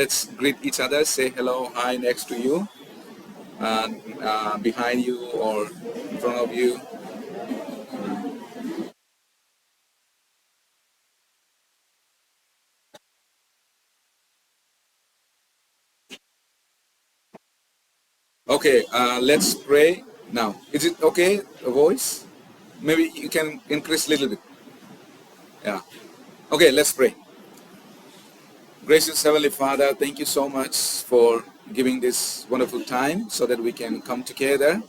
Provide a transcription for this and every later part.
let's greet each other. Say hello, hi next to you, behind you or in front of you. Okay, let's pray now. Is it okay, the voice? Maybe you can increase a little bit. Yeah. Okay, let's pray. Gracious Heavenly Father, thank you so much for giving this wonderful time so that we can come together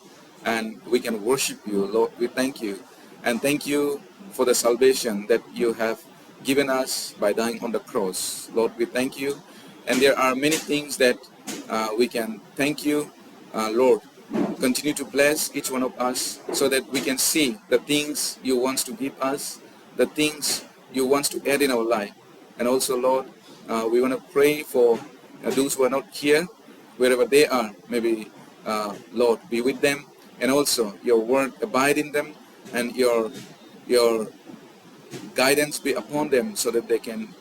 and we can worship you. Lord, we thank you. And thank you for the salvation that you have given us by dying on the cross. Lord, we thank you. And there are many things that we can thank you. Lord, continue to bless each one of us so that we can see the things you want to give us, the things you want to add in our life. And also, Lord, we want to pray for those who are not here, wherever they are. Maybe, Lord, be with them. And also, your word abide in them, and your guidance be upon them so that they can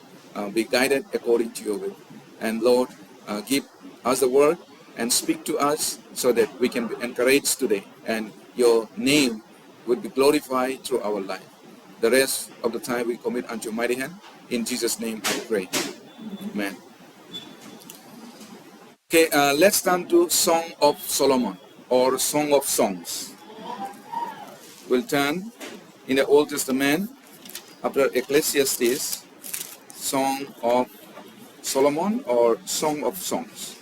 be guided according to your will. And Lord, give us the word and speak to us so that we can be encouraged today. And your name would be glorified through our life. The rest of the time we commit unto your mighty hand. In Jesus' name I pray. Amen. Okay, let's turn to Song of Solomon or Song of Songs. We'll turn in the Old Testament after Ecclesiastes, Song of Solomon or Song of Songs.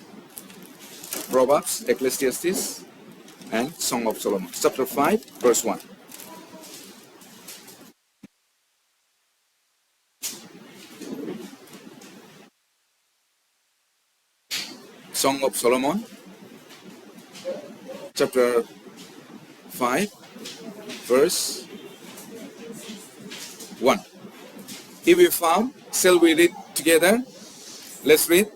Proverbs, Ecclesiastes, and Song of Solomon. Chapter 5, verse 1. Song of Solomon, chapter 5, verse 1. If we found, shall we read together? Let's read.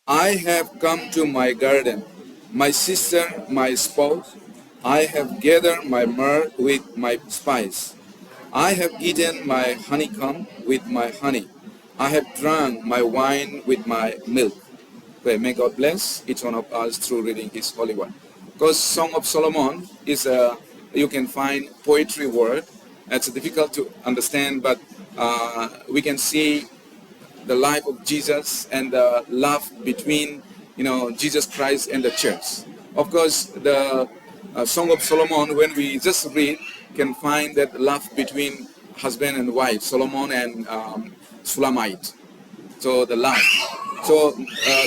I have come to my garden, my sister, my spouse. I have gathered my myrrh with my spice. I have eaten my honeycomb with my honey. I have drunk my wine with my milk. Okay, may God bless each one of us through reading His holy word. Because Song of Solomon is you can find poetry word. It's difficult to understand, but we can see the life of Jesus and the love between Jesus Christ and the church. Of course, the Song of Solomon, when we just read, can find that love between husband and wife, Solomon and Sulamite. So the love. So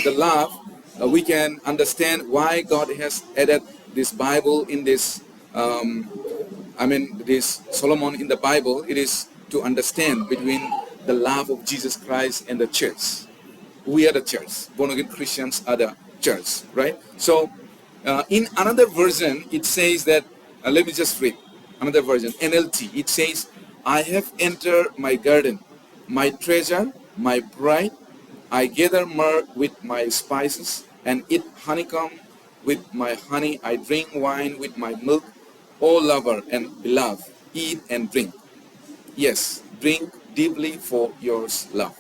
the love, we can understand why God has added this Bible in this, this Solomon in the Bible. It is to understand between the love of Jesus Christ and the church. We are the church. Born-again Christians are the church, right? So in another version, it says that, let me just read another version, NLT. It says, I have entered my garden, my treasure, my bride. I gather myrrh with my spices and eat honeycomb with my honey. I drink wine with my milk. O lover and beloved, eat and drink. Yes, drink deeply for your love.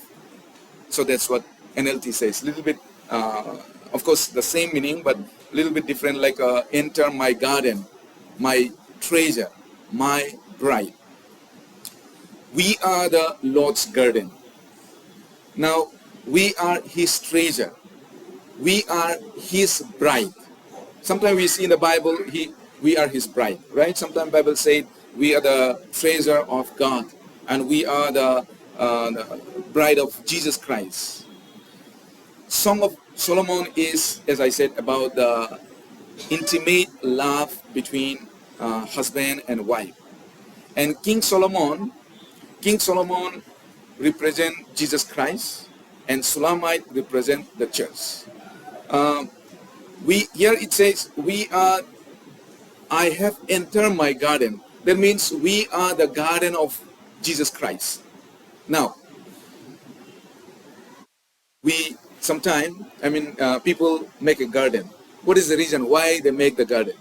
So that's what NLT says. A little bit, of course, the same meaning, but a little bit different, like enter my garden, my treasure, my bride. We are the Lord's garden. Now, we are His treasure. We are His bride. Sometimes we see in the Bible, we are His bride, right? Sometimes the Bible says we are the treasure of God, and we are the bride of Jesus Christ. Song of Solomon is, as I said, about the intimate love between husband and wife. And King Solomon represent Jesus Christ, and Sulamite represent the church. Here it says, I have entered my garden. That means we are the garden of Jesus Christ. Now, people make a garden. What is the reason why they make the garden?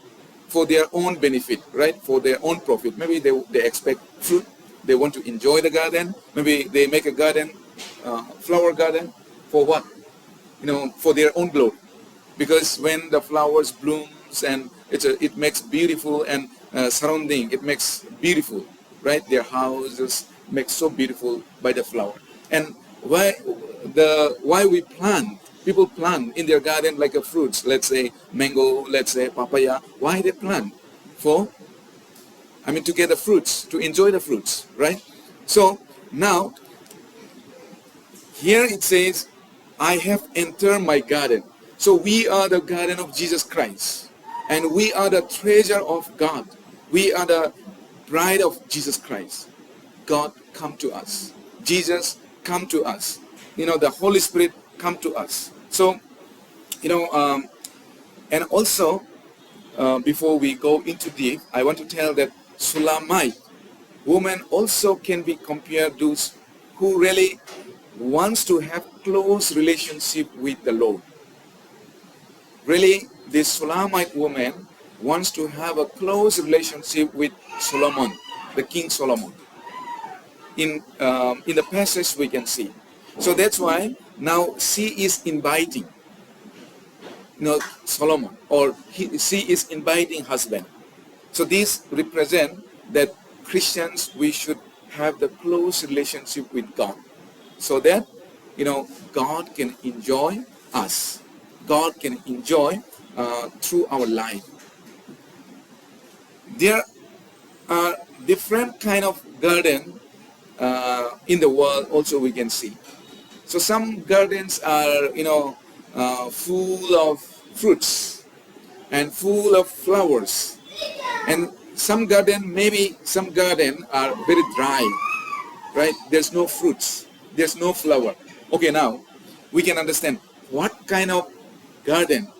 For their own benefit, right? For their own profit. Maybe they expect fruit. They want to enjoy the garden. Maybe they make a garden flower garden for what? For their own glory. Because when the flowers blooms and it makes beautiful and surrounding, it makes beautiful, right? Their houses make so beautiful by the flower. And why we plant? People plant in their garden like a fruits, let's say mango, let's say papaya. Why they plant? To get the fruits, to enjoy the fruits, right? So now, here it says, I have entered my garden. So we are the garden of Jesus Christ. And we are the treasure of God. We are the bride of Jesus Christ. God come to us. Jesus come to us. The Holy Spirit come to us. So, and also, before we go into deep, I want to tell that Sulamite women also can be compared to those who really wants to have close relationship with the Lord. Really, this Sulamite woman wants to have a close relationship with Solomon, the King Solomon. In the passage we can see. So that's why now she is inviting Solomon, or she is inviting husband. So this represent that Christians, we should have the close relationship with God, so that God can enjoy us. God can enjoy through our life. There are different kind of garden in the world also we can see. So some gardens are full of fruits and full of flowers, and some garden are very dry, right? There's no fruits, there's no flower. Okay, now we can understand what kind of garden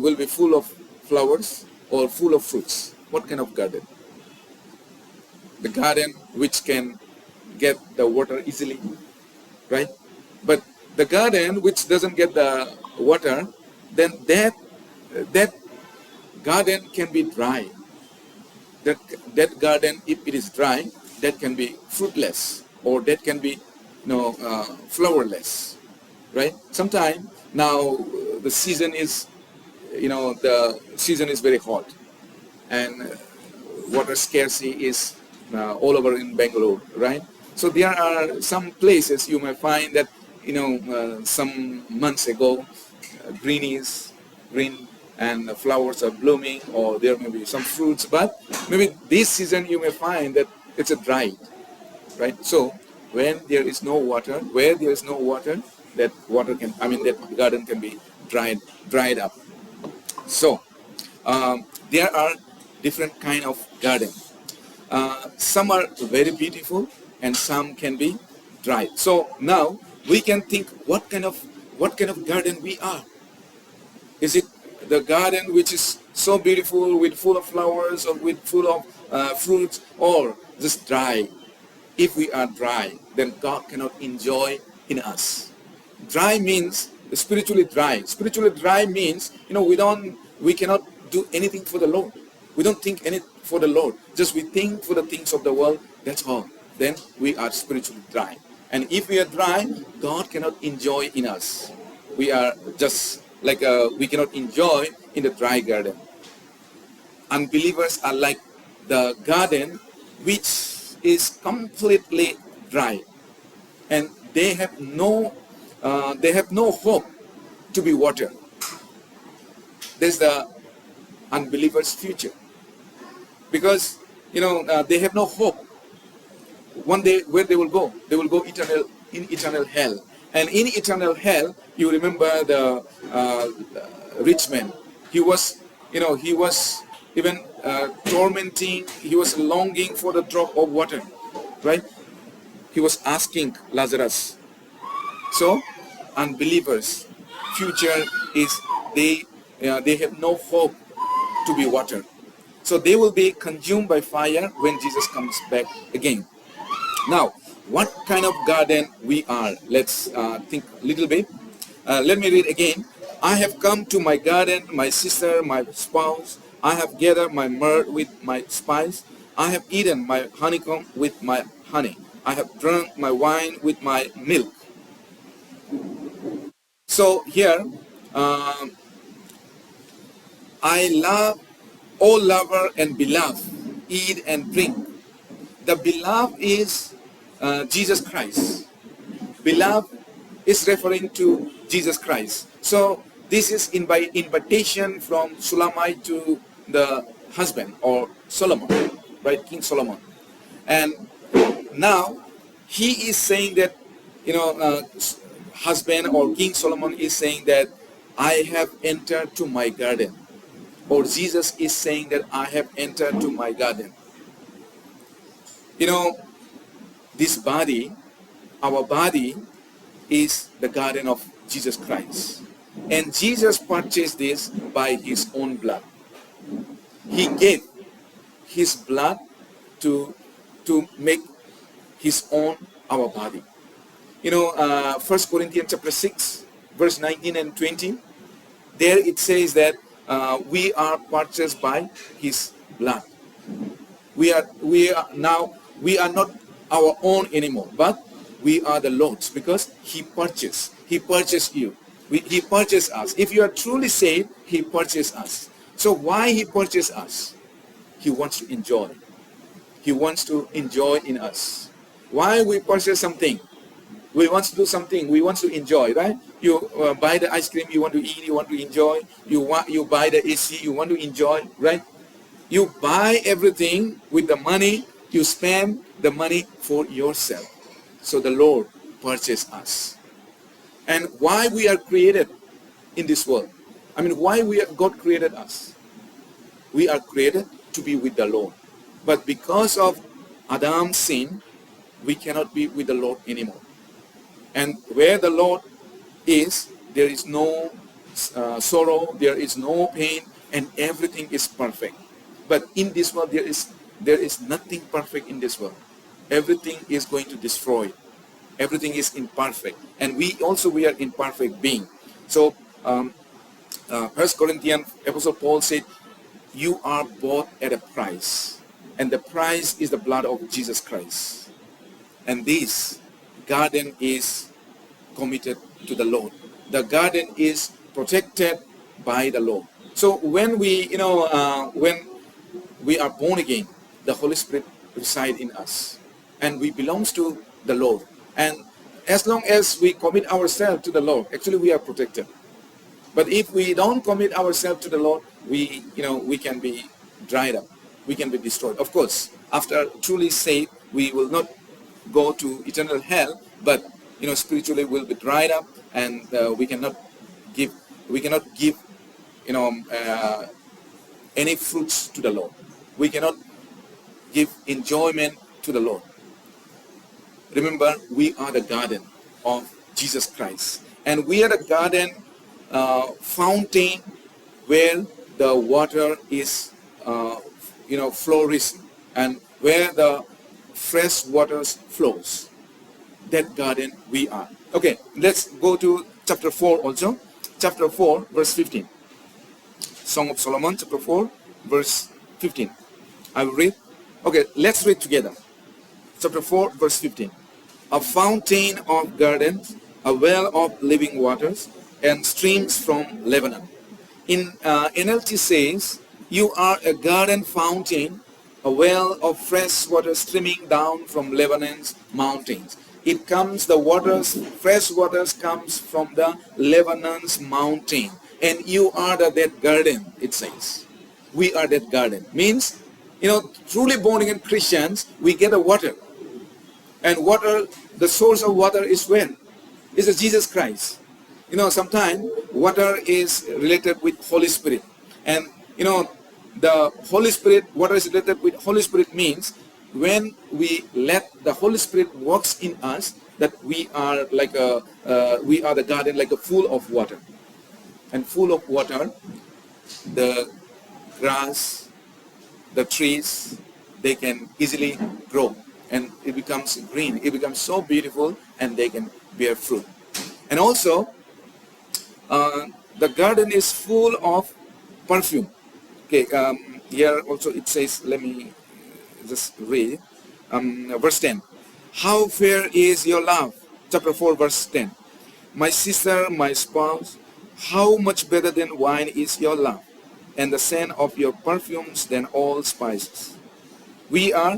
will be full of flowers or full of fruits. What kind of garden? The garden which can get the water easily, right? But the garden which doesn't get the water, then that garden can be dry. That garden, if it is dry, that can be fruitless, or that can be flowerless, right? Sometimes now the season is very hot, and water scarcity is all over in Bangalore, right? So there are some places you may find that some months ago green and the flowers are blooming, or there may be some fruits, but maybe this season you may find that it's a dry, right? So when there is no water, that garden can be dried up. So there are different kind of garden. Some are very beautiful and some can be dry. So now we can think what kind of garden we are. Is it the garden which is so beautiful, with full of flowers, or with full of fruits, or just dry? If we are dry, then God cannot enjoy in us. Dry means spiritually dry. Spiritually dry means we cannot do anything for the Lord. We don't think anything for the Lord. Just we think for the things of the world. That's all. Then we are spiritually dry. And if we are dry, God cannot enjoy in us. We are just like we cannot enjoy in the dry garden. Unbelievers are like the garden which is completely dry, and they have no hope to be watered. There's the unbeliever's future, because they have no hope. One day, where they will go? They will go in eternal hell. And in eternal hell, you remember the rich man. He was even tormenting. He was longing for the drop of water, right? He was asking Lazarus. So, unbelievers' future is they have no hope to be watered. So they will be consumed by fire when Jesus comes back again. Now, what kind of garden we are? Let's think a little bit. Let me read again. I have come to my garden, my sister, my spouse. I have gathered my myrrh with my spice. I have eaten my honeycomb with my honey. I have drunk my wine with my milk. So here, I love, O lover and beloved, eat and drink. The beloved is Jesus Christ. Beloved is referring to Jesus Christ. So this is invitation from Shulamite to the husband, or Solomon, right? King Solomon. And now he is saying that, husband or King Solomon is saying that I have entered to my garden. Or Jesus is saying that I have entered to my garden. This body, our body, is the garden of Jesus Christ. And Jesus purchased this by his own blood. He gave his blood to make his own our body. 1 Corinthians chapter 6, verse 19 and 20, there it says that we are purchased by his blood. We are not our own anymore, but we are the Lord's, because he purchased you. He purchased us. If you are truly saved, he purchased us. So why he purchased us? He wants to enjoy. He wants to enjoy in us. Why we purchase something? We want to do something. We want to enjoy, right? You buy the ice cream, you want to eat, you want to enjoy. You buy the AC, you want to enjoy, right? You buy everything with the money. You spend the money for yourself. So the Lord purchased us. And why we are created in this world? Why God created us? We are created to be with the Lord. But because of Adam's sin, we cannot be with the Lord anymore. And where the Lord is, there is no sorrow, there is no pain, and everything is perfect. But in this world, there is nothing perfect in this world. Everything is going to destroy. Everything is imperfect. And we are imperfect being. So 1 Corinthians, Apostle Paul said, you are bought at a price. And the price is the blood of Jesus Christ. And this garden is committed to the Lord. The garden is protected by the Lord. So when we are born again, the Holy Spirit resides in us. And we belong to the Lord. And as long as we commit ourselves to the Lord, actually we are protected. But if we don't commit ourselves to the Lord, we can be dried up. We can be destroyed. Of course, after truly saved, we will not go to eternal hell, but spiritually we'll be dried up, and we cannot give any fruits to the Lord. We cannot give enjoyment to the Lord. Remember, we are the garden of Jesus Christ, and we are the garden fountain where the water is flourishing, and where the fresh waters flows. That garden we are. Okay, let's go to chapter 4 also. Chapter 4, verse 15. Song of Solomon, chapter 4, verse 15. I will read. Okay, let's read together. Chapter 4, verse 15. A fountain of gardens, a well of living waters, and streams from Lebanon. In NLT says, you are a garden fountain, a well of fresh water streaming down from Lebanon's mountains. It comes, fresh waters comes from the Lebanon's mountain. And you are that garden, it says. We are that garden. Means, truly born again Christians, we get the water. And water, the source of water is where? It's Jesus Christ. Sometimes water is related with Holy Spirit. And, the Holy Spirit, water is related with Holy Spirit means when we let the Holy Spirit works in us, that we are like we are the garden, like a full of water. And full of water, the grass, the trees, they can easily grow. And it becomes green. It becomes so beautiful, and they can bear fruit. And also, the garden is full of perfume. Okay, here also it says, let me just read, verse 10. How fair is your love? Chapter 4, verse 10. My sister, my spouse, how much better than wine is your love, and the scent of your perfumes than all spices. We are,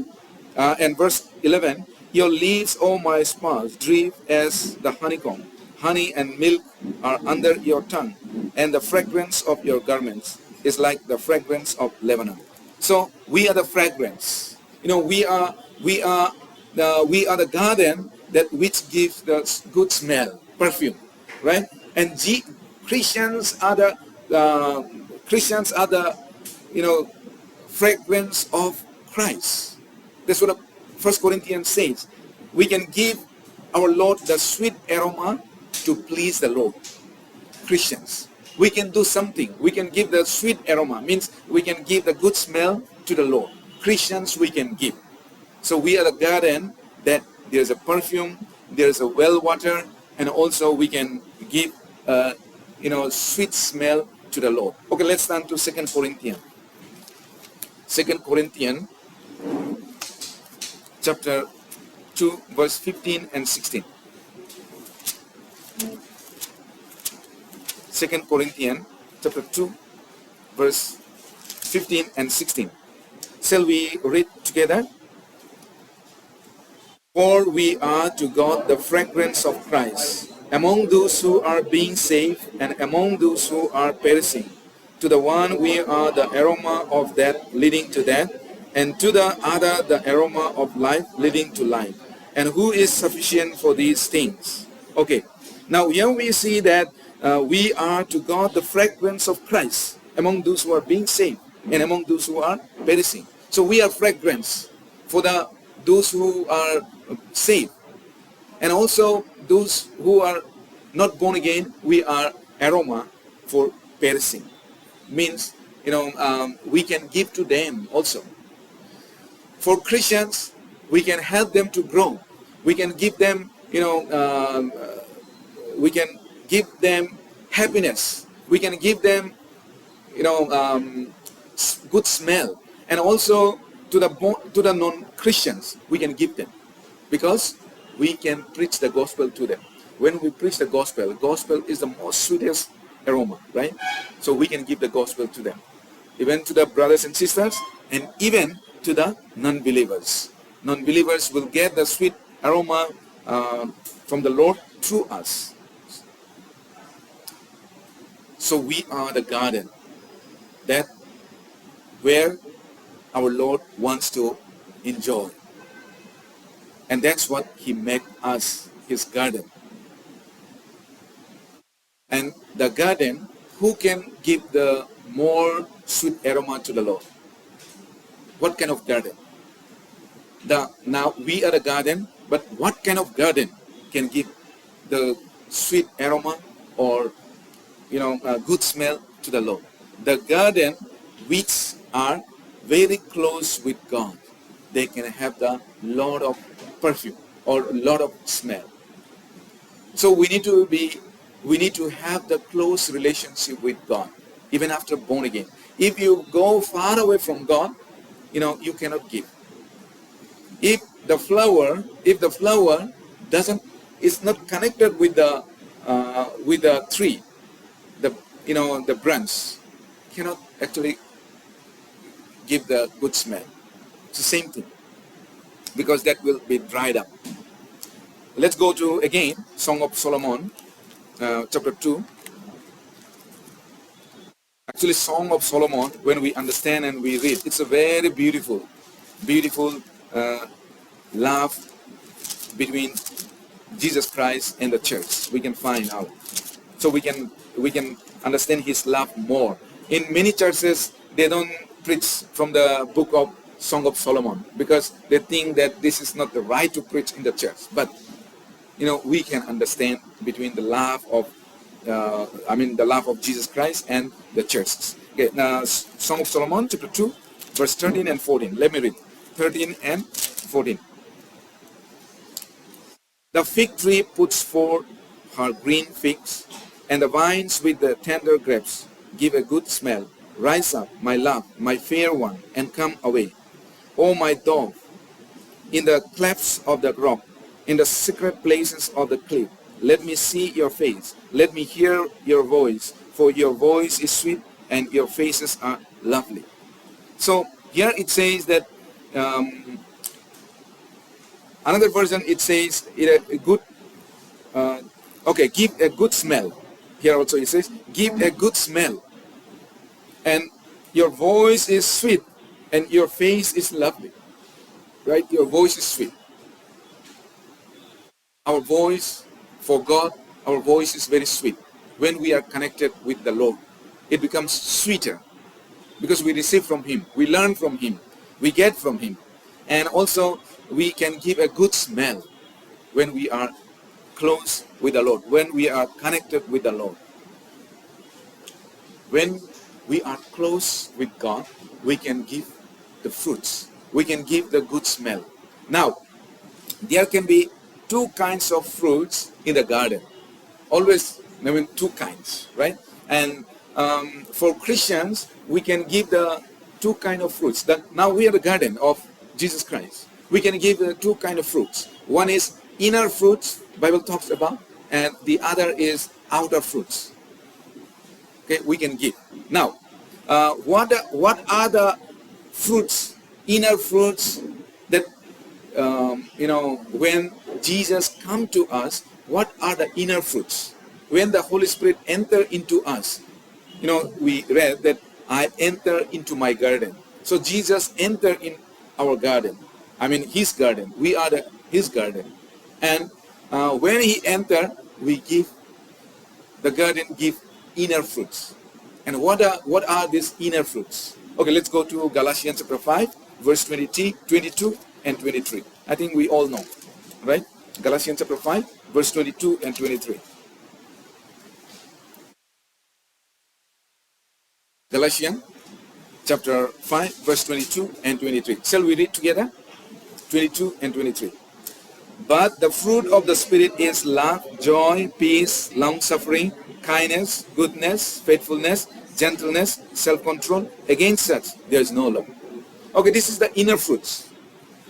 and verse 11, your lips, O my spouse, drip as the honeycomb. Honey and milk are under your tongue, and the fragrance of your garments is like the fragrance of Lebanon. So we are the fragrance. We are the garden that which gives the good smell, perfume, right? And Christians are the fragrance of Christ. That's what First Corinthians says. We can give our Lord the sweet aroma to please the Lord. Christians, we can do something. We can give the sweet aroma, means we can give the good smell to the Lord. Christians, we can give. So we are the garden that there's a perfume, there's a well water, and also we can give sweet smell to the Lord. Okay, let's turn to 2 Corinthians. 2 Corinthians chapter 2, verse 15 and 16. 2 Corinthians chapter 2, verse 15 and 16. Shall we read together? For we are to God the fragrance of Christ, among those who are being saved and among those who are perishing. To the one we are the aroma of death leading to death, and to the other the aroma of life leading to life. And who is sufficient for these things? Okay, now here we see that we are to God the fragrance of Christ, among those who are being saved and among those who are perishing. So we are fragrance for those who are saved, and also those who are not born again. We are aroma for perishing. Means we can give to them also. For Christians, we can help them to grow. We can give them we can give them happiness. We can give them good smell, and also to the non-Christians we can give them, because we can preach the gospel to them. When we preach the gospel is the most sweetest aroma, right? So we can give the gospel to them, even to the brothers and sisters, and even to the non-believers. Non-believers will get the sweet aroma from the Lord through us. So we are the garden that where our Lord wants to enjoy. And that's what He made us, His garden. And the garden, who can give the more sweet aroma to the Lord? What kind of garden? Now we are the garden, but what kind of garden can give the sweet aroma or a good smell to the Lord? The garden which are very close with God, they can have the lot of perfume or a lot of smell. So we need to have the close relationship with God, even after born again. If you go far away from God, you cannot give. If the flower is not connected with the tree, the branch cannot actually give the good smell. It's the same thing, because that will be dried up. Let's go to again Song of Solomon, chapter 2. Actually, Song of Solomon, when we understand and we read, it's a very beautiful love between Jesus Christ and the church. We can find out, so we can understand His love more. In many churches, they don't preach from the book of Song of Solomon because they think that this is not the right to preach in the church. But we can understand between the love of the love of Jesus Christ and the churches. Okay, now Song of Solomon chapter 2, verse 13 and 14. Let me read 13 and 14. The fig tree puts forth her green figs, and the vines with the tender grapes give a good smell. Rise up, my love, my fair one, and come away. O my dove, in the clefts of the rock, in the secret places of the cliff. Let me see your face. Let me hear your voice, for your voice is sweet and your faces are lovely. So here it says that, another version it says, a good, give a good smell. Here also it says, give a good smell. And your voice is sweet and your face is lovely. Right? Your voice is sweet. Our voice for God, our voice is very sweet. When we are connected with the Lord, it becomes sweeter because we receive from Him, we learn from Him, we get from Him. And also we can give a good smell when we are close with the Lord, when we are connected with the Lord. When we are close with God, we can give the fruits. We can give the good smell. Now, there can be two kinds of fruits in the garden. Always, two kinds, right? And for Christians, we can give the two kinds of fruits. Now we are the garden of Jesus Christ. We can give the two kinds of fruits. One is inner fruits, Bible talks about, and the other is outer fruits. Okay, we can give. Now, what are the fruits, inner fruits that, when Jesus come to us, what are the inner fruits? When the Holy Spirit enter into us, we read that I enter into my garden. So Jesus entered in our garden. His garden. We are His garden. And when He enter, we give, the garden give inner fruits. And what are these inner fruits? Okay, let's go to Galatians chapter 5, verse 22 and 23. I think we all know, right? Galatians chapter 5, verse 22 and 23. Galatians chapter 5, verse 22 and 23. Shall we read together? 22 and 23. But the fruit of the Spirit is love, joy, peace, long-suffering, kindness, goodness, faithfulness, gentleness, self-control. Against such there is no law. Okay, this is the inner fruits.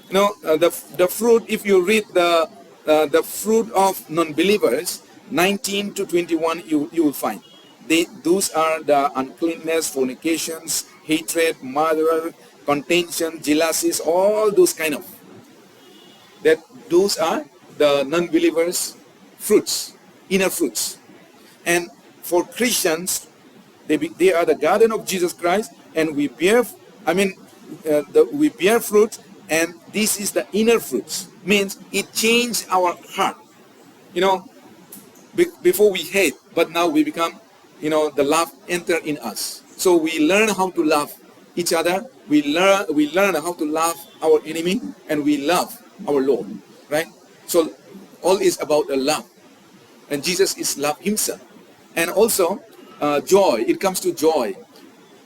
The fruit, if you read the fruit of non-believers, 19 to 21, you will find. Those are the uncleanness, fornications, hatred, murder, contention, jealousies, all those kind of. Those are the non-believers' fruits, inner fruits. And for Christians, they are the garden of Jesus Christ, and we bear, we bear fruit, and this is the inner fruits. Means it changed our heart. Before we hate, but now we become, the love enter in us. So we learn how to love each other. We learn how to love our enemy, and we love our Lord, right? So all is about a love, and Jesus is love Himself. And also joy. It comes to joy.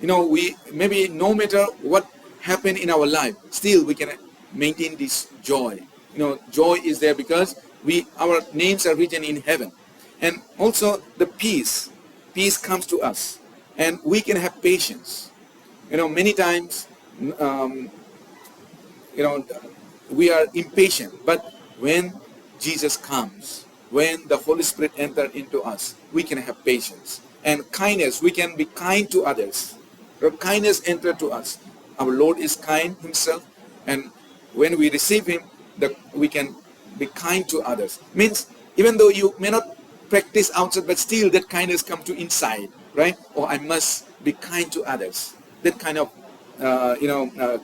We maybe no matter what happened in our life, still we can maintain this joy. Joy is there because our names are written in heaven. And also the peace comes to us, and we can have patience. Many times we are impatient, but when Jesus comes, when the Holy Spirit enters into us, we can have patience. And kindness, we can be kind to others. Kindness enter to us. Our Lord is kind Himself, and when we receive Him, we can be kind to others. Means even though you may not practice outside, but still that kindness comes to inside, right? Or I must be kind to others. That kind of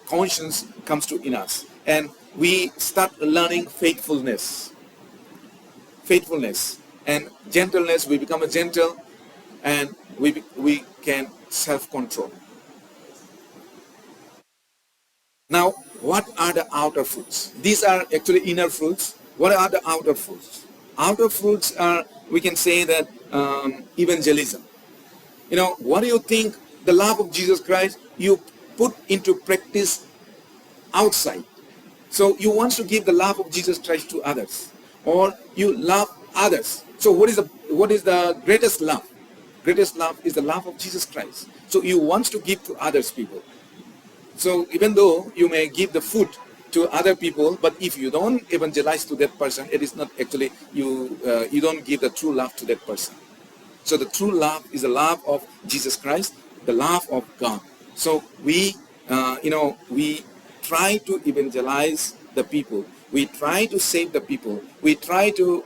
conscience comes to in us, and we start learning faithfulness and gentleness. We become a gentle, and we can self-control. Now, what are the outer fruits? These are actually inner fruits. What are the outer fruits? Outer fruits are, we can say that, evangelism. What do you think the love of Jesus Christ you put into practice outside? So you want to give the love of Jesus Christ to others, or you love others. So what is the greatest love? Greatest love is the love of Jesus Christ. So you want to give to others people. So even though you may give the food to other people, but if you don't evangelize to that person, it is not actually, you don't give the true love to that person. So the true love is the love of Jesus Christ, the love of God. So we, we try to evangelize the people. We try to save the people. We try to,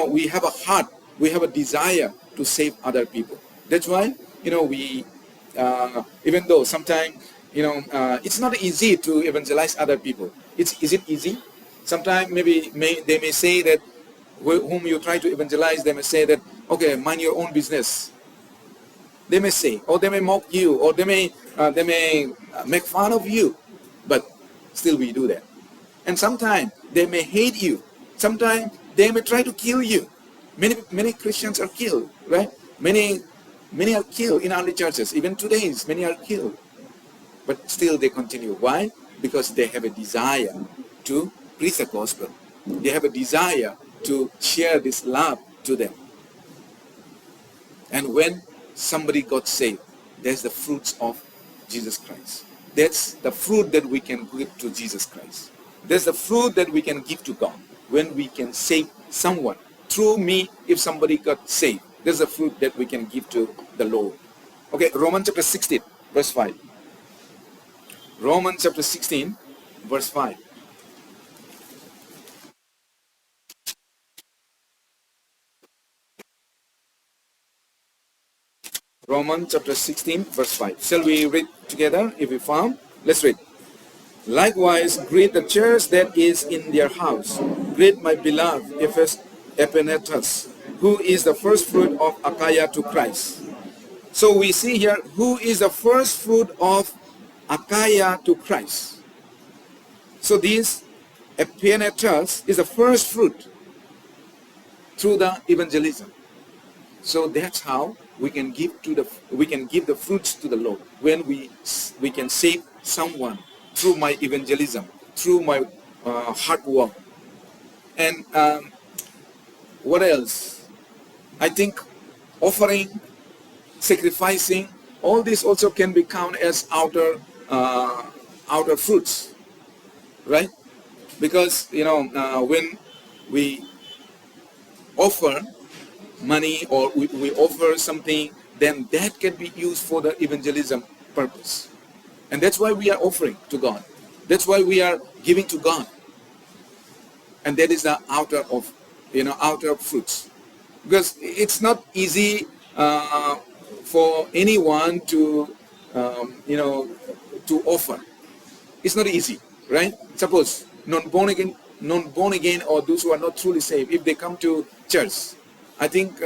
we have a heart, we have a desire to save other people. That's why, we, even though sometimes, it's not easy to evangelize other people. Is it easy? Sometimes maybe they may say that, whom you try to evangelize, they may say that, okay, mind your own business. They may say, or they may mock you, or they may make fun of you, but still we do that. And sometimes they may hate you. Sometimes they may try to kill you. Many Christians are killed, right? Many are killed in early churches. Even today, many are killed. But still they continue. Why? Because they have a desire to preach the gospel. They have a desire to share this love to them. And when somebody got saved, there's the fruits of Jesus Christ. That's the fruit that we can give to Jesus Christ. There's the fruit that we can give to God when we can save someone. Through me, if somebody got saved, there's the fruit that we can give to the Lord. Okay, Romans chapter 16, verse 5. Romans chapter 16, verse 5. Romans chapter 16, verse 5. Shall we read together if we found? Let's read. Likewise, greet the church that is in their house. Greet my beloved Epaphras, who is the first fruit of Achaia to Christ. So we see here, who is the first fruit of Achaia to Christ. So this Epaphras is the first fruit through the evangelism. So that's how we can give the fruits to the Lord, when we can save someone through my evangelism, through my hard work. And what else? I think offering, sacrificing, all this also can be counted as outer fruits, right? Because when we offer money or we offer something, then that can be used for the evangelism purpose. And that's why we are offering to God. That's why we are giving to God. And that is the outer fruits. Because it's not easy for anyone to offer. It's not easy, right? Suppose non-born again or those who are not truly saved, if they come to church, I think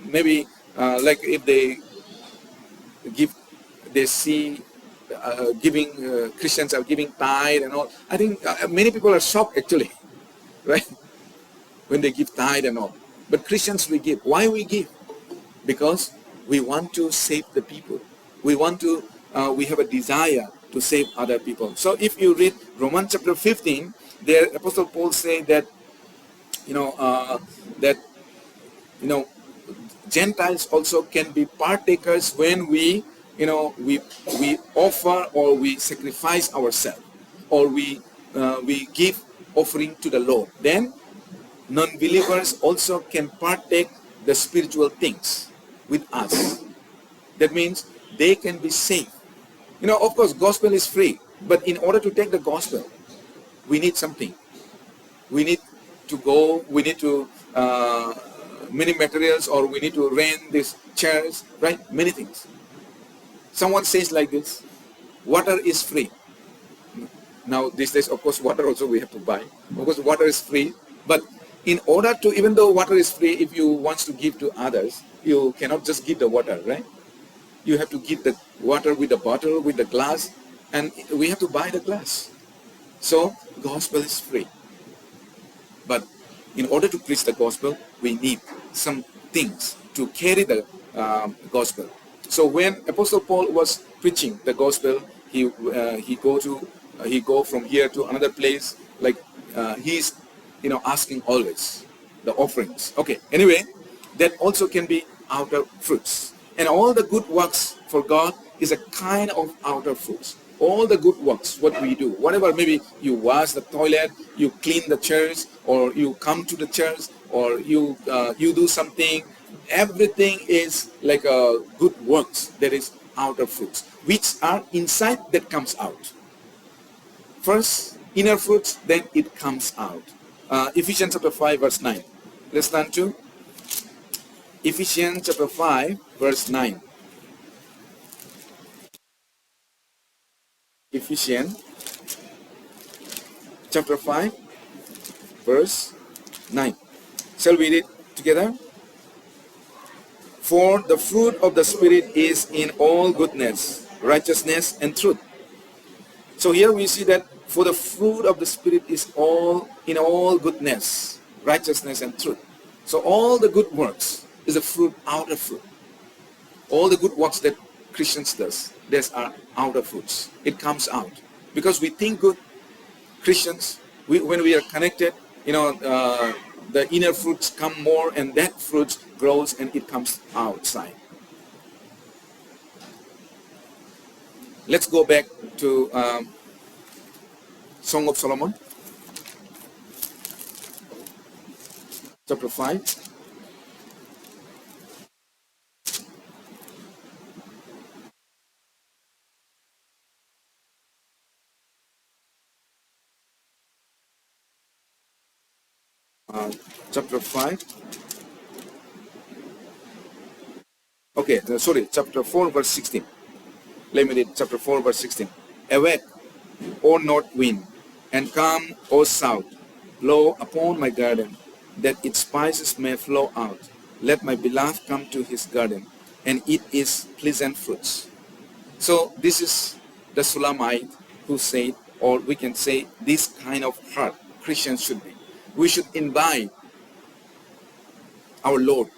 maybe like if they see Christians are giving tithe and all. I think many people are shocked actually, right? When they give tithe and all. But Christians, we give. Why we give? Because we want to save the people. We have a desire to save other people. So if you read Romans chapter 15, there Apostle Paul say that Gentiles also can be partakers when we offer or we sacrifice ourselves, or we give offering to the Lord. Then non-believers also can partake the spiritual things with us. That means they can be saved. Of course, gospel is free, but in order to take the gospel, we need something. We need to go. We need to many materials, or we need to rent this chairs, right? Many things. Someone says like this, water is free. Now these days, of course, water also we have to buy. Of course, water is free. But in order to, even though water is free, if you want to give to others, you cannot just give the water, right? You have to give the water with the bottle, with the glass, and we have to buy the glass. So gospel is free. But in order to preach the gospel, we need some things to carry the gospel. So when Apostle Paul was preaching the gospel, he go from here to another place, like he's asking always the offerings. Okay, anyway, that also can be outer fruits. And all the good works for God is a kind of outer fruits. all the good works, what we do, whatever, maybe you wash the toilet, you clean the church, or you come to the church, or you do something, everything is like a good works that is outer fruits, which are inside that comes out. First, inner fruits, then it comes out. Ephesians chapter 5, verse 9. Let's turn to Ephesians chapter 5, verse 9. Ephesians chapter 5, verse 9. Shall we read it together? For the fruit of the Spirit is in all goodness, righteousness, and truth. So here we see that for the fruit of the Spirit is in all goodness, righteousness, and truth. So all the good works is a fruit, outer fruit. All the good works that Christians does, these are outer fruits. It comes out. Because we think good, Christians, when we are connected, the inner fruits come more, and that fruit grows and it comes outside. Let's go back to Song of Solomon, chapter 5. Chapter 5. Okay, sorry, chapter 4, verse 16. Let me read chapter 4, verse 16. Awake, O north wind, and come, O south, blow upon my garden, that its spices may flow out. Let my beloved come to his garden, and eat his pleasant fruits. So this is the Sulamite who said, or we can say, this kind of heart Christians should be. We should invite our Lord.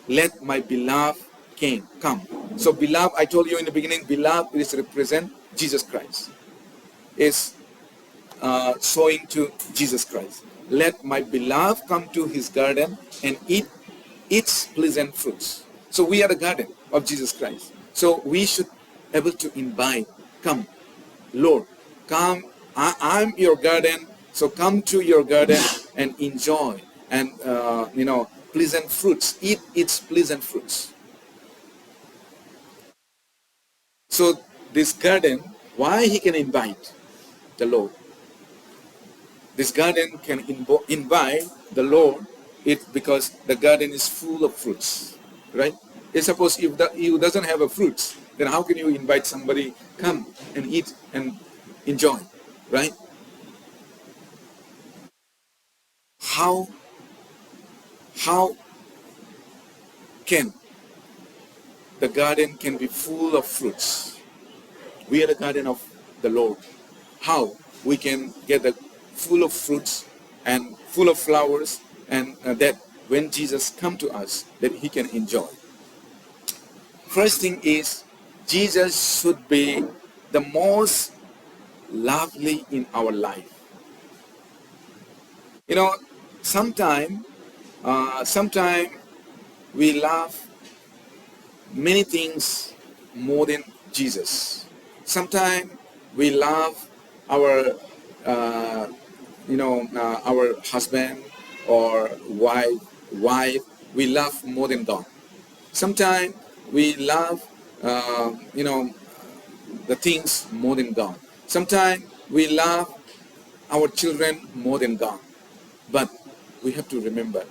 Let my beloved King come. So beloved, I told you in the beginning, beloved is represent Jesus Christ. Is showing to Jesus Christ. Let my beloved come to his garden and eat its pleasant fruits. So we are the garden of Jesus Christ. So we should able to invite, come, Lord, come, I'm your garden, so come to your garden and enjoy and pleasant fruits, eat its pleasant fruits. So this garden, why he can invite the Lord? This garden can invite the Lord because the garden is full of fruits, right? Suppose if you doesn't have a fruits, then how can you invite somebody come and eat and enjoy, right? How can the garden can be full of fruits? We are the garden of the Lord. How we can get the full of fruits and full of flowers, and that when Jesus come to us, that he can enjoy. First thing is, Jesus should be the most lovely in our life. Sometime we love many things more than Jesus. Sometimes we love our our husband or wife, we love more than God. Sometimes we love the things more than God. Sometimes we love our children more than God. But we have to remember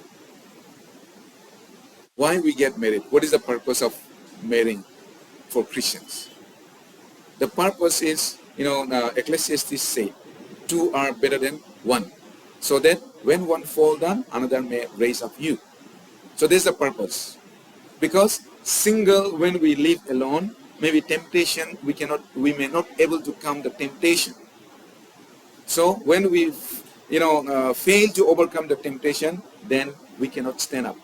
why we get married. What is the purpose of marrying for Christians? The purpose is, Ecclesiastes say, two are better than one, so that when one fall down, another may raise up you. So this is the purpose. Because single, when we live alone, maybe temptation, we may not able to come the temptation. So when we fail to overcome the temptation, then we cannot stand up.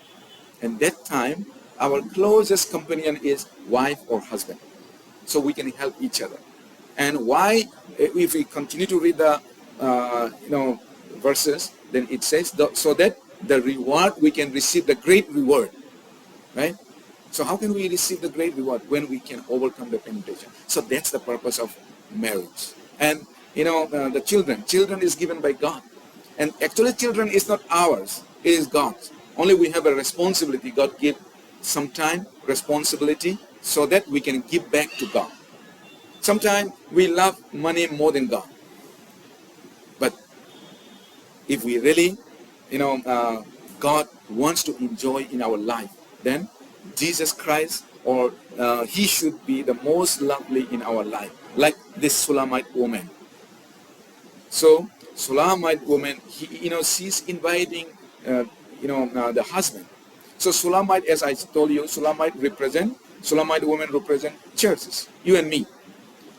And that time, our closest companion is wife or husband. So we can help each other. And why, if we continue to read the verses, then it says, so that the reward, we can receive the great reward, right? So how can we receive the great reward? When we can overcome the temptation. So that's the purpose of marriage. And the children is given by God. And actually children is not ours, it is God's. Only we have a responsibility. God give some time, responsibility, so that we can give back to God. Sometimes we love money more than God. But if we really, God wants to enjoy in our life, then Jesus Christ, or He should be the most lovely in our life, like this Shulamite woman. So Shulamite woman, she's inviting, the husband. So Shulamite, as I told you, Shulamite women represent churches, you and me,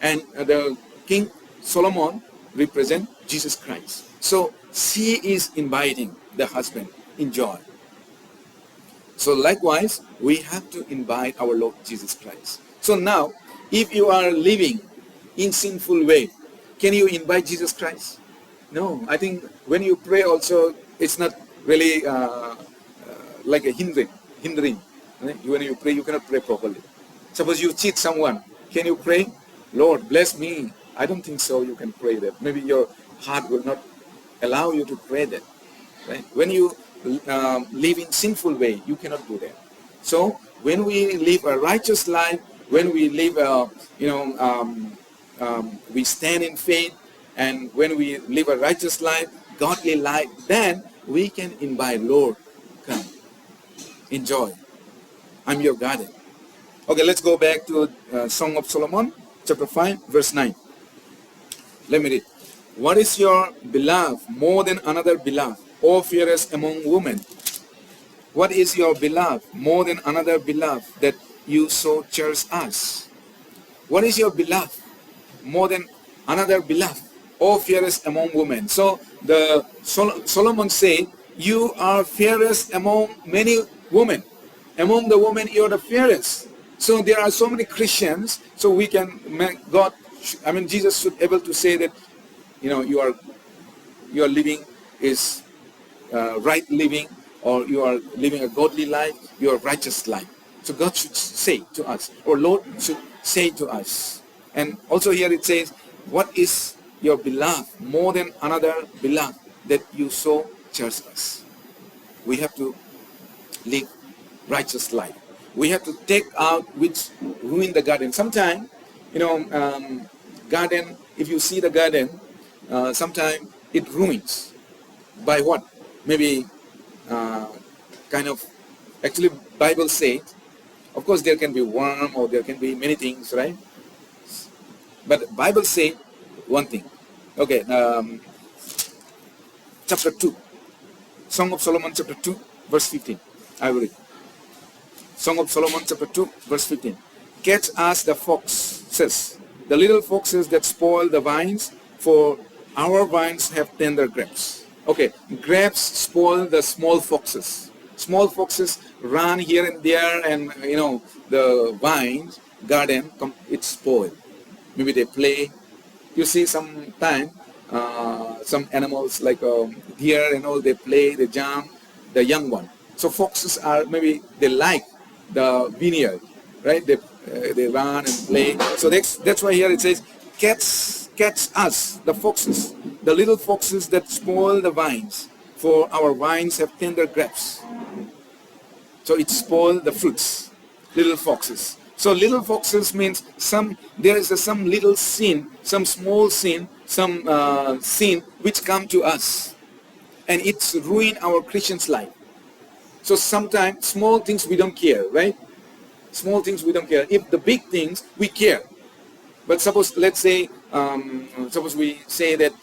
and the King Solomon represent Jesus Christ. So she is inviting the husband, enjoy. So likewise, we have to invite our Lord Jesus Christ. So now, if you are living in sinful way, can you invite Jesus Christ? No. I think when you pray also, it's not really like a hindering. Right? When you pray, you cannot pray properly. Suppose you cheat someone, can you pray, Lord, bless me? I don't think so. You can pray that. Maybe your heart will not allow you to pray that. Right? When you live in sinful way, you cannot do that. So when we live a righteous life, when we live, we stand in faith, and when we live a righteous life, godly life, then we can invite, Lord, come, enjoy. I'm your garden. Okay, let's go back to Song of Solomon, chapter 5, verse 9. Let me read. What is your beloved more than another beloved, O fairest among women? What is your beloved more than another beloved, that you so cherish us? What is your beloved more than another beloved, O fairest among women? So the Solomon said, you are fairest among many women. Among the women, you are the fairest. So there are so many Christians. So we can Jesus should able to say that, your living is right living, or you are living a godly life, your righteous life. So God should say to us, or Lord should say to us. And also here it says, what is your beloved more than another beloved, that you so cherish us? We have to live righteous life. We have to take out which ruin the garden. Sometimes, garden, if you see the garden, sometimes it ruins. By what? Maybe actually Bible says, of course there can be worm, or there can be many things, right? But Bible says one thing. Okay, chapter 2. Song of Solomon chapter 2, verse 15. I will read. Song of Solomon chapter 2, verse 15. Catch us the foxes, the little foxes that spoil the vines, for our vines have tender grapes. Okay, grapes spoil the small foxes. Small foxes run here and there, and the vines, garden, it's spoiled. Maybe they play. You see sometimes some animals like deer and all, they play, they jump, the young one. So foxes are, maybe they like the vineyard, right? They run and play. So that's why here it says, catch us, the foxes, the little foxes that spoil the vines, for our vines have tender grapes. So it spoils the fruits, little foxes. So little foxes means there is some little sin, some small sin, some sin which come to us, and it's ruin our Christian's life. So sometimes small things we don't care, right? Small things we don't care. If the big things we care. But suppose, let's say, suppose we say that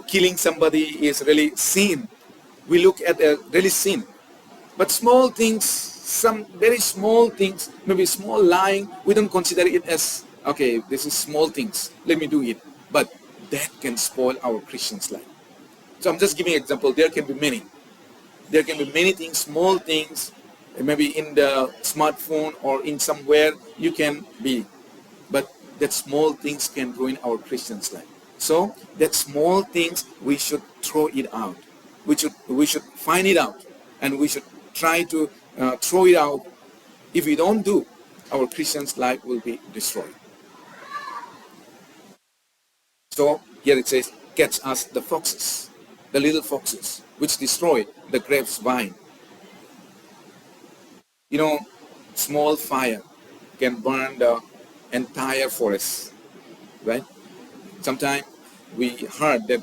killing somebody is really sin. We look at a really sin. But small things, some very small things, maybe small lying, we don't consider it as, okay, this is small things, let me do it. But that can spoil our Christian's life. So I'm just giving an example. There can be many. There can be many things, small things, maybe in the smartphone or in somewhere you can be. But that small things can ruin our Christian's life. So that small things, we should throw it out. We should find it out, and we should try to throw it out. If we don't do, our Christian's life will be destroyed. So here it says, catch us the foxes, the little foxes, which destroy the grapevine. You know, small fire can burn the entire forest, right? Sometimes we heard that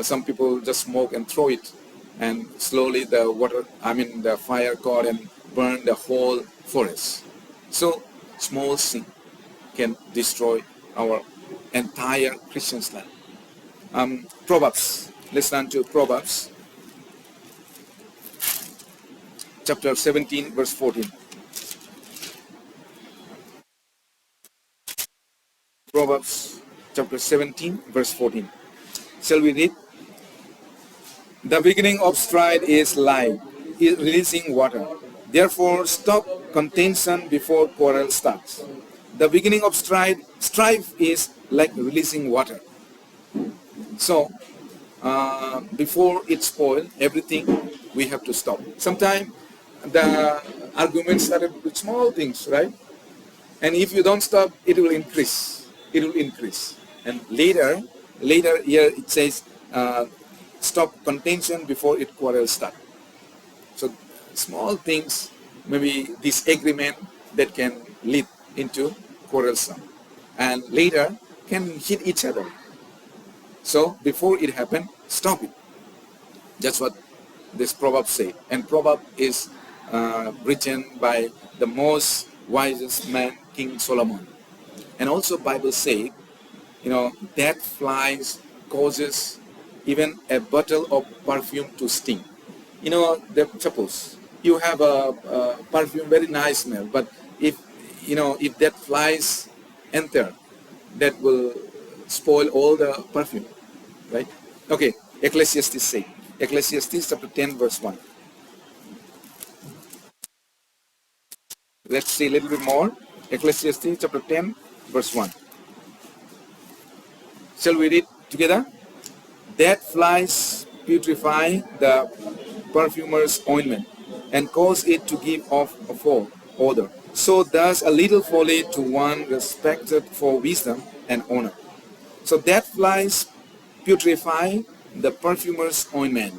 some people just smoke and throw it, and slowly the fire caught and burned the whole forest. So small sin can destroy our entire Christian's life. Proverbs. Let's turn to Proverbs, chapter 17, verse 14. Proverbs, chapter 17, verse 14. Shall we read? The beginning of strife is life, releasing water. Therefore, stop contention before quarrel starts. The beginning of strife is like releasing water. So, before it spoils everything, we have to stop. Sometimes the arguments started with small things, right? And if you don't stop, it will increase. It will increase. And later here it says, stop contention before it quarrel start. So small things, maybe disagreement that can lead into quarrelsome, and later can hit each other. So before it happen, stop it. That's what this proverb say. And proverb is written by the most wisest man, King Solomon. And also Bible say, death flies causes even a bottle of perfume to sting. Suppose you have a perfume, very nice smell, but if that flies enter, that will spoil all the perfume, right? Okay, Ecclesiastes say, Ecclesiastes chapter 10, verse 1. Let's see a little bit more. Ecclesiastes chapter 10, verse 1. Shall we read together? Dead flies putrefy the perfumer's ointment and cause it to give off a foul odor. So does a little folly to one respected for wisdom and honor. So dead flies putrefy the perfumer's ointment.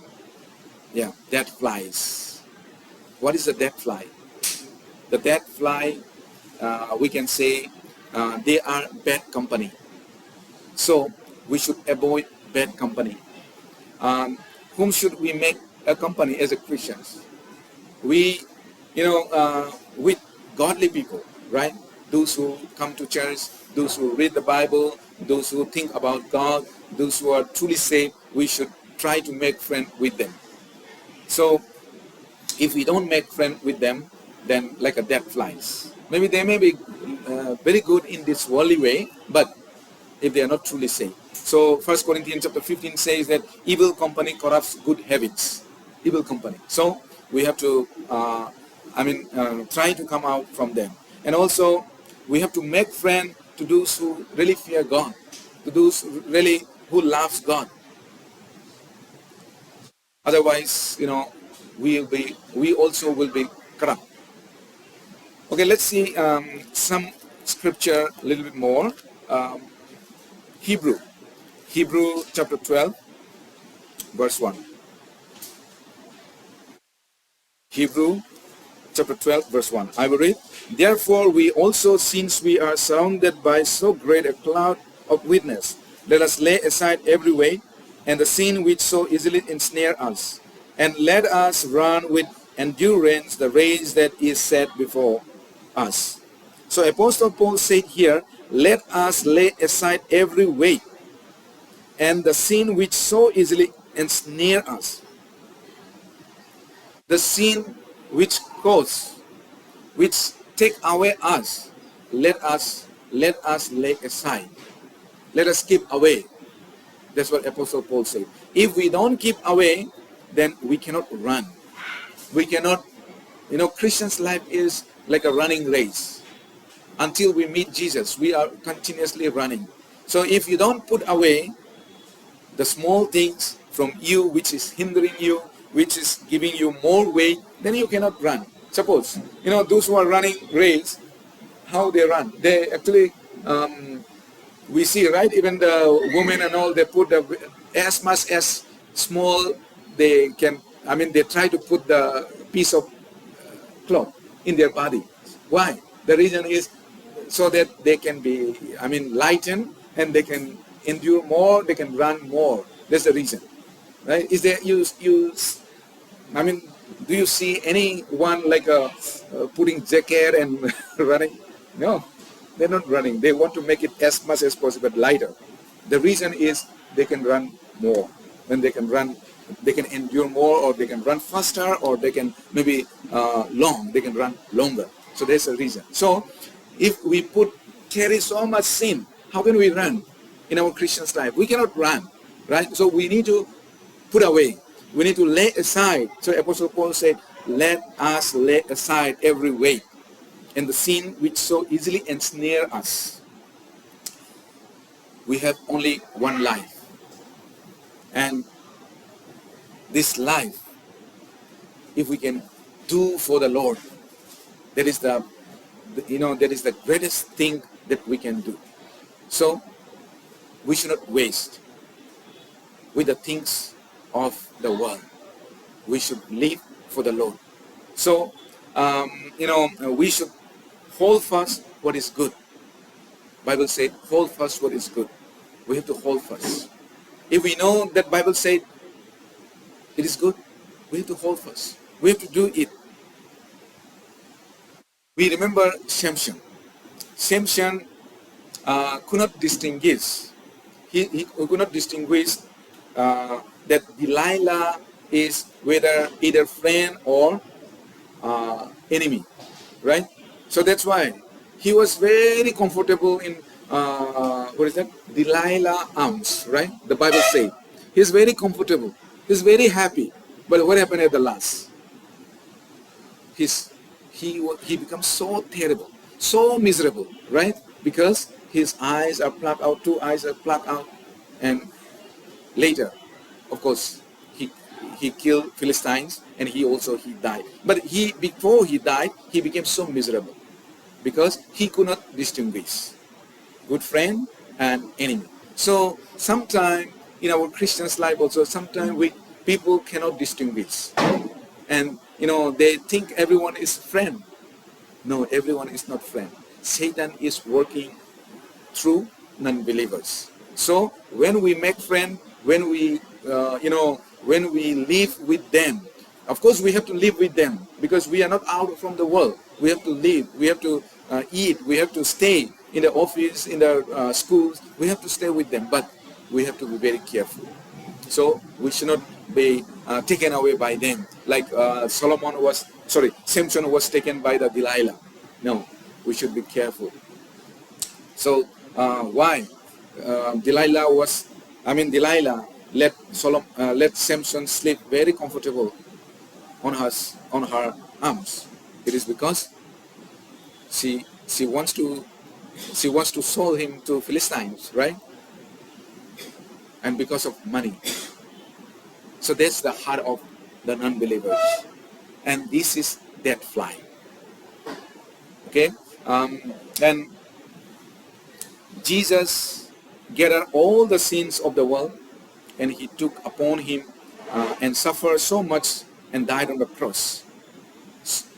Yeah, dead flies. What is a dead fly? The dead fly, we can say, they are bad company. So we should avoid bad company. Whom should we make a company as a Christians? We, with godly people, right? Those who come to church, those who read the Bible, those who think about God, those who are truly saved, we should try to make friends with them. So if we don't make friends with them, then like a dead flies. Maybe they may be very good in this worldly way, but if they are not truly saved. So 1 Corinthians chapter 15 says that evil company corrupts good habits. Evil company. So we have to, try to come out from them. And also we have to make friends to those who really fear God, to those really who loves God. Otherwise, we also will be corrupt. Okay, let's see some scripture a little bit more. Hebrew chapter 12, verse 1. Hebrew chapter 12, verse 1. I will read. Therefore we also, since we are surrounded by so great a cloud of witness, let us lay aside every weight and the sin which so easily ensnare us, and let us run with endurance the race that is set before us. So Apostle Paul said here, let us lay aside every weight and the sin which so easily ensnare us. The sin which take away us, let us lay aside. Let us keep away. That's what Apostle Paul said. If we don't keep away, then we cannot run. We cannot, Christian's life is like a running race. Until we meet Jesus, we are continuously running. So if you don't put away the small things from you, which is hindering you, which is giving you more weight, then you cannot run. Suppose, those who are running race, how they run? They actually We see, right? Even the women and all, they put as much as small they can. I mean, they try to put the piece of cloth in their body. Why? The reason is so that they can be, I mean, lightened and they can endure more, they can run more. That's the reason, right? Is there I mean, do you see anyone like putting jacket and running? No, they're not running. They want to make it as much as possible lighter. The reason is they can run more. When they can run, they can endure more, or they can run faster, or they can maybe they can run longer. So there's a reason. So if we carry so much sin, how can we run in our Christian's life? We cannot run, right? So we need to put away. We need to lay aside. So Apostle Paul said, let us lay aside every weight and the sin which so easily ensnare us. We have only one life. And this life, if we can do for the Lord, that is that is the greatest thing that we can do. So we should not waste with the things of the world. We should live for the Lord. So we should hold fast what is good. Bible said, hold fast what is good. We have to hold fast. If we know that Bible said it is good, we have to hold fast. We have to do it. We remember Samson. Samson could not distinguish. He could not distinguish that Delilah is whether either friend or enemy, right? So that's why he was very comfortable in Delilah arms, right? The Bible says he's very comfortable. He's very happy. But what happened at the last? He becomes so terrible, so miserable, right? Because his eyes are plucked out, 2 eyes are plucked out, and later, of course, he killed Philistines, and he died. But before he died, he became so miserable because he could not distinguish good friend and enemy. So sometimes in our Christian's life also, sometimes people cannot distinguish, and they think everyone is friend. No, everyone is not friend. Satan is working through non-believers. So when we make friend, when we live with them, of course we have to live with them because we are not out from the world. We have to live, we have to eat, we have to stay in the office, in the schools. We have to stay with them, but we have to be very careful. So we should not be taken away by them, like Samson was taken by the Delilah. No, we should be careful. So why Delilah let Samson sleep very comfortable on her arms? It is because she wants to sell him to Philistines, right? And because of money. So that's the heart of the non-believers. And this is dead fly. Okay? And Jesus gathered all the sins of the world, and he took upon him and suffered so much and died on the cross.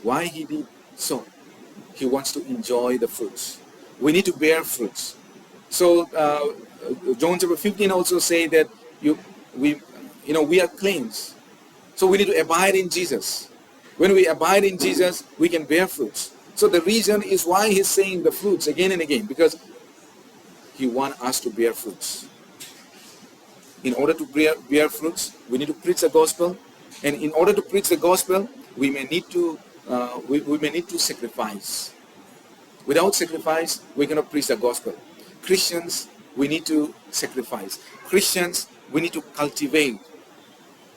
Why he did so? He wants to enjoy the fruits. We need to bear fruits. So John chapter 15 also say that we are cleansed. So we need to abide in Jesus. When we abide in Jesus, we can bear fruits. So the reason is why he's saying the fruits again and again, because he wants us to bear fruits. In order to bear fruits, we need to preach the gospel, and in order to preach the gospel, we may need to sacrifice. Without sacrifice, we cannot preach the gospel. Christians, we need to sacrifice. Christians, we need to cultivate.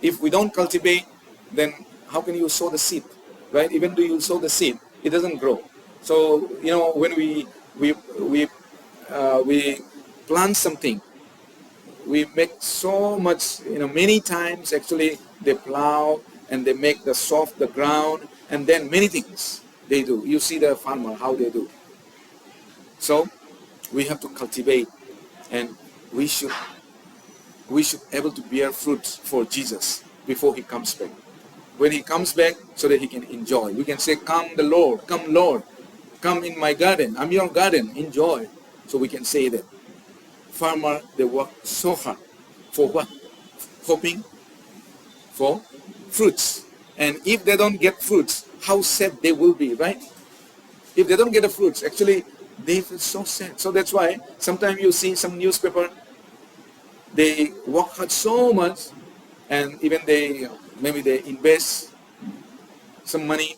If we don't cultivate, then how can you sow the seed, right? Even though you sow the seed, it doesn't grow. So when we plant something, we make so much, many times actually they plow and they make the ground, and then many things they do. You see the farmer, how they do. So we have to cultivate and we should able to bear fruits for Jesus before he comes back. When he comes back, so that he can enjoy. We can say, come the Lord, come Lord, come in my garden. I'm your garden, enjoy. So we can say that. Farmer, they work so hard. For what? Hoping for fruits. And if they don't get fruits, how sad they will be, right? If they don't get the fruits, actually, they feel so sad. So that's why sometimes you see some newspaper, they work hard so much, and even maybe they invest some money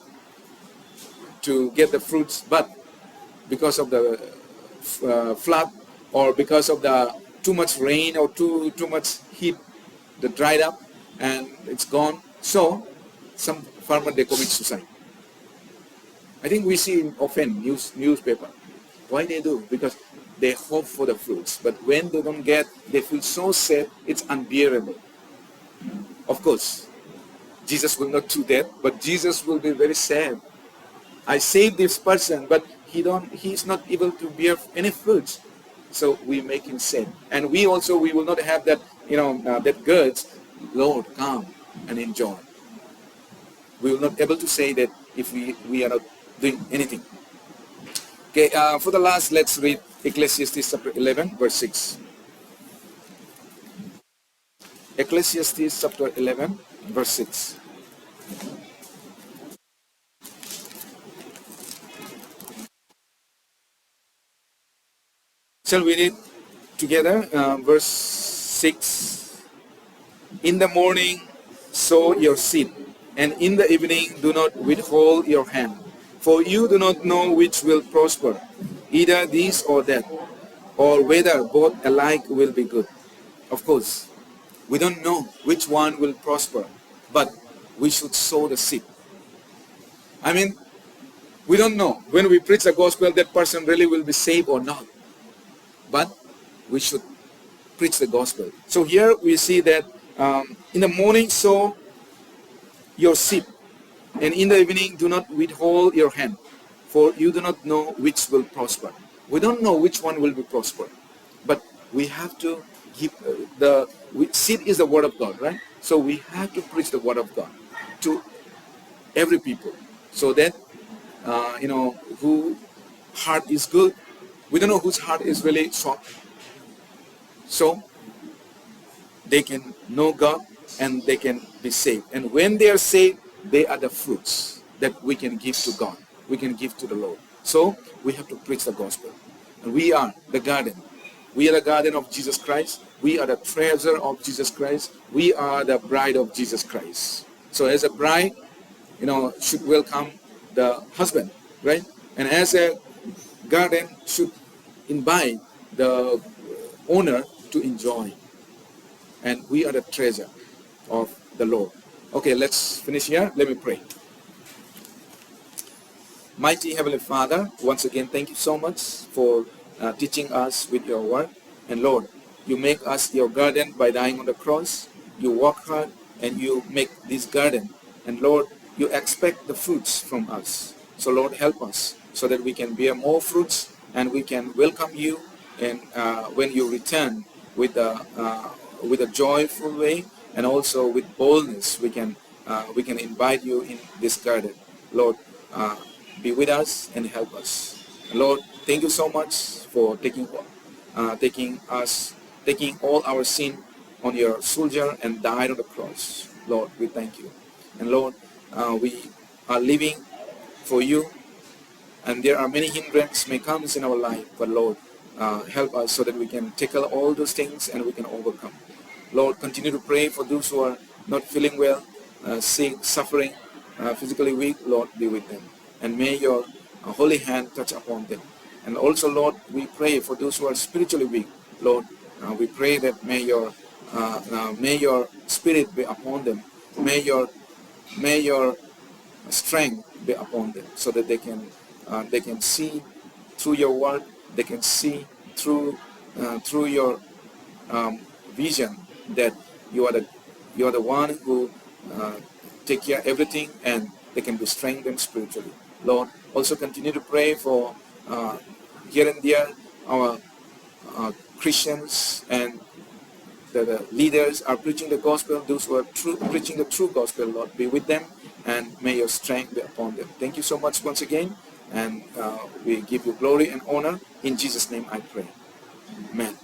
to get the fruits, but because of the flood, or because of the too much rain or too much heat, they dried up and it's gone. So some farmer, they commit suicide. I think we see often newspaper. Why they do? Because they hope for the fruits, but when they don't get, they feel so sad, it's unbearable. Of course, Jesus will not do that, but Jesus will be very sad. I saved this person, but he's not able to bear any fruits. So we make him sad. And we will not have that, that goods, Lord, come and enjoy. We will not able to say that if we are not doing anything. Okay, for the last, let's read Ecclesiastes chapter 11, verse 6. Ecclesiastes chapter 11, verse 6. Shall we read together? Verse 6. In the morning sow your seed, and in the evening do not withhold your hand. For you do not know which will prosper, either this or that, or whether both alike will be good. Of course, we don't know which one will prosper, but we should sow the seed. I mean, we don't know when we preach the gospel that person really will be saved or not. But we should preach the gospel. So here we see that in the morning sow your seed, and in the evening do not withhold your hand, for you do not know which will prosper. We don't know which one will be prosper, but we have to give seed is the word of God, right? So we have to preach the word of God to every people, so that who heart is good. We don't know whose heart is really soft. So they can know God and they can be saved. And when they are saved, they are the fruits that we can give to God. We can give to the Lord. So we have to preach the gospel. And we are the garden. We are the garden of Jesus Christ. We are the treasure of Jesus Christ. We are the bride of Jesus Christ. So as a bride, should welcome the husband, right? And as a garden should invite the owner to enjoy. And we are the treasure of the Lord. Okay, let's finish here. Let me pray. Mighty Heavenly Father, once again, thank you so much for teaching us with your word. And Lord, you make us your garden by dying on the cross. You work hard and you make this garden. And Lord, you expect the fruits from us. So Lord, help us so that we can bear more fruits and we can welcome you. And when you return with a joyful way and also with boldness, we can invite you in this garden. Lord, be with us and help us. And Lord, thank you so much for taking all our sin on your shoulder and died on the cross. Lord, we thank you. And Lord, we are living for you, and there are many hindrances may come in our life, but Lord, help us so that we can tackle all those things and we can overcome. Lord, continue to pray for those who are not feeling well, sick, suffering, physically weak. Lord, be with them. And may your holy hand touch upon them. And also, Lord, we pray for those who are spiritually weak. Lord, we pray that may your spirit be upon them. May your strength be upon them, so that they can see through your word. They can see through your vision that you are the one who take care of everything, and they can be strengthened spiritually. Lord, also continue to pray for here and there our Christians and the leaders are preaching the gospel, those who are preaching the true gospel, Lord, be with them, and may your strength be upon them. Thank you so much once again, and we give you glory and honor. In Jesus' name I pray. Amen.